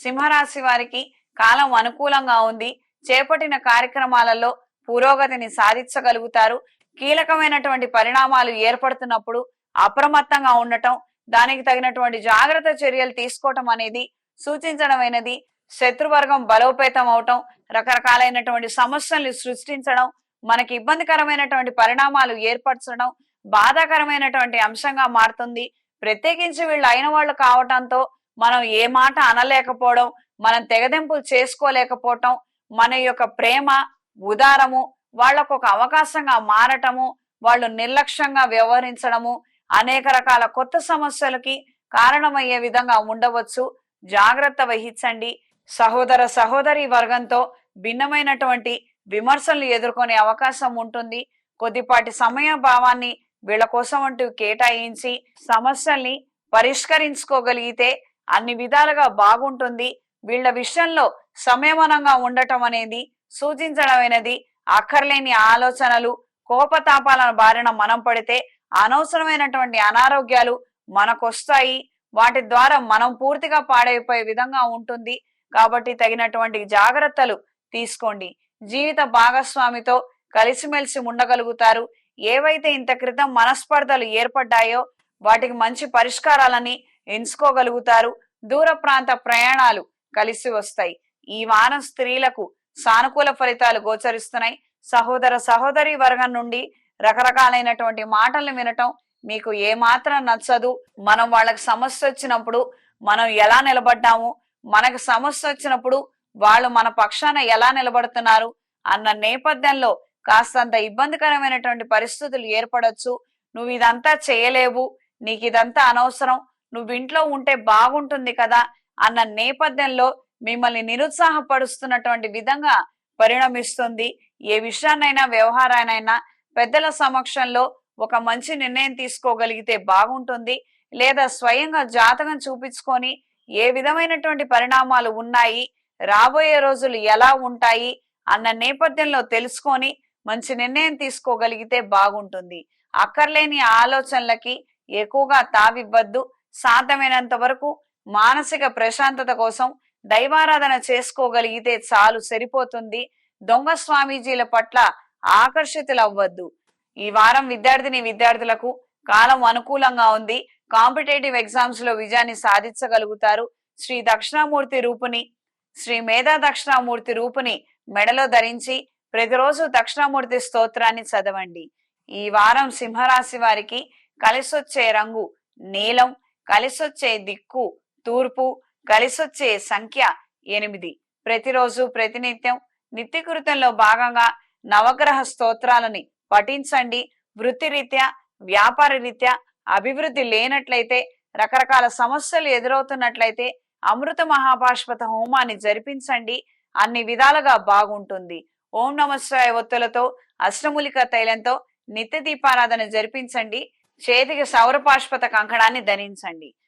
సింహరాశి వారికి కాలం అనుకూలంగా ఉంది. చేపట్టిన కార్యక్రమాలలో పురోగతిని సాధించగలుగుతారు. కీలకమైనటువంటి పరిణామాలు ఏర్పడుతున్నప్పుడు అప్రమత్తంగా ఉండటం, దానికి తగినటువంటి జాగ్రత్త చర్యలు తీసుకోవటం అనేది సూచించడమైనది. శత్రువర్గం బలోపేతం అవటం, రకరకాలైనటువంటి సమస్యల్ని సృష్టించడం, మనకి ఇబ్బందికరమైనటువంటి పరిణామాలు ఏర్పరచడం బాధాకరమైనటువంటి అంశంగా మారుతుంది. ప్రత్యేకించి వీళ్ళు అయిన వాళ్ళు కావటంతో మనం ఏ మాట అనలేకపోవడం, మనం తెగదెంపులు చేసుకోలేకపోవటం, మన యొక్క ప్రేమ ఉదారము వాళ్ళకు ఒక అవకాశంగా మారటము, వాళ్ళు నిర్లక్ష్యంగా వ్యవహరించడము అనేక రకాల కొత్త సమస్యలకి కారణమయ్యే విధంగా ఉండవచ్చు. జాగ్రత్త వహించండి. సహోదర సహోదరి వర్గంతో భిన్నమైనటువంటి విమర్శలు ఎదుర్కొనే అవకాశం ఉంటుంది. కొద్దిపాటి సమయ భావాన్ని వీళ్ళ కోసం అంటూ కేటాయించి సమస్యల్ని పరిష్కరించుకోగలిగితే అన్ని విధాలుగా బాగుంటుంది. వీళ్ళ విషయంలో సంయమనంగా ఉండటం అనేది సూచించడమైనది. అక్కర్లేని ఆలోచనలు, కోపతాపాల బారిన మనం పడితే అనవసరమైనటువంటి అనారోగ్యాలు మనకొస్తాయి. వాటి ద్వారా మనం పూర్తిగా పాడైపోయే విధంగా ఉంటుంది. కాబట్టి తగినటువంటి జాగ్రత్తలు తీసుకోండి. జీవిత భాగస్వామితో కలిసిమెలిసి ఉండగలుగుతారు. ఏవైతే ఇంత క్రితం మనస్పర్ధలు ఏర్పడ్డాయో వాటికి మంచి పరిష్కారాలని ఎంచుకోగలుగుతారు. దూర ప్రాంత ప్రయాణాలు కలిసి వస్తాయి. ఈ వారం స్త్రీలకు సానుకూల ఫలితాలు గోచరిస్తున్నాయి. సహోదర సహోదరి వర్గం నుండి రకరకాలైనటువంటి మాటలు వినటం మీకు ఏమాత్రం నచ్చదు. మనం వాళ్ళకి సమస్య వచ్చినప్పుడు మనం ఎలా నిలబడ్డాము, మనకు సమస్య వచ్చినప్పుడు వాళ్ళు మన పక్షాన ఎలా నిలబడుతున్నారు అన్న నేపథ్యంలో కాస్తంత ఇబ్బందికరమైనటువంటి పరిస్థితులు ఏర్పడొచ్చు. నువ్వు ఇదంతా చేయలేవు, నీకు ఇదంతా అనవసరం, నువ్వు ఇంట్లో ఉంటే బాగుంటుంది కదా అన్న నేపథ్యంలో మిమ్మల్ని నిరుత్సాహపరుస్తున్నటువంటి విధంగా పరిణమిస్తుంది. ఏ విషయాన్నైనా వ్యవహారాన్నైనా పెద్దల సమక్షంలో ఒక మంచి నిర్ణయం తీసుకోగలిగితే బాగుంటుంది. లేదా స్వయంగా జాతకం చూపించుకొని ఏ విధమైనటువంటి పరిణామాలు ఉన్నాయి, రాబోయే రోజులు ఎలా ఉంటాయి అన్న నేపథ్యంలో తెలుసుకొని మంచి నిర్ణయం తీసుకోగలిగితే బాగుంటుంది. అక్కర్లేని ఆలోచనలకి ఎక్కువగా తావివ్వద్దు. సాధ్యమైనంత వరకు మానసిక ప్రశాంతత కోసం దైవారాధన చేసుకోగలిగితే చాలు, సరిపోతుంది. దొంగ స్వామీజీల పట్ల ఆకర్షితులవ్వద్దు. ఈ వారం విద్యార్థులకు కాలం అనుకూలంగా ఉంది. కాంపిటేటివ్ ఎగ్జామ్స్ లో విజయాన్ని సాధించగలుగుతారు. శ్రీ దక్షిణామూర్తి రూపుని, శ్రీ మేధా దక్షిణామూర్తి రూపుని మెడలో ధరించి ప్రతిరోజు దక్షిణామూర్తి స్తోత్రాన్ని చదవండి. ఈ వారం సింహరాశి వారికి కలిసొచ్చే రంగు నీలం, కలిసొచ్చే దిక్కు తూర్పు, కలిసొచ్చే సంఖ్య 8. ప్రతిరోజు ప్రతినిత్యం నిత్యకృతంలో భాగంగా నవగ్రహ స్తోత్రాలని పఠించండి. వృత్తిరీత్యా, వ్యాపార రీత్యా అభివృద్ధి లేనట్లయితే, రకరకాల సమస్యలు ఎదురవుతున్నట్లయితే అమృత మహాపాష్పత హోమాన్ని జరిపించండి. అన్ని విధాలుగా బాగుంటుంది. ఓం నమఃశివాయ ఒత్తులతో, అష్టమూలిక తైలంతో నిత్య దీపారాధన జరిపించండి. చేతికి సౌరపాష్పత కంకణాన్ని ధరించండి.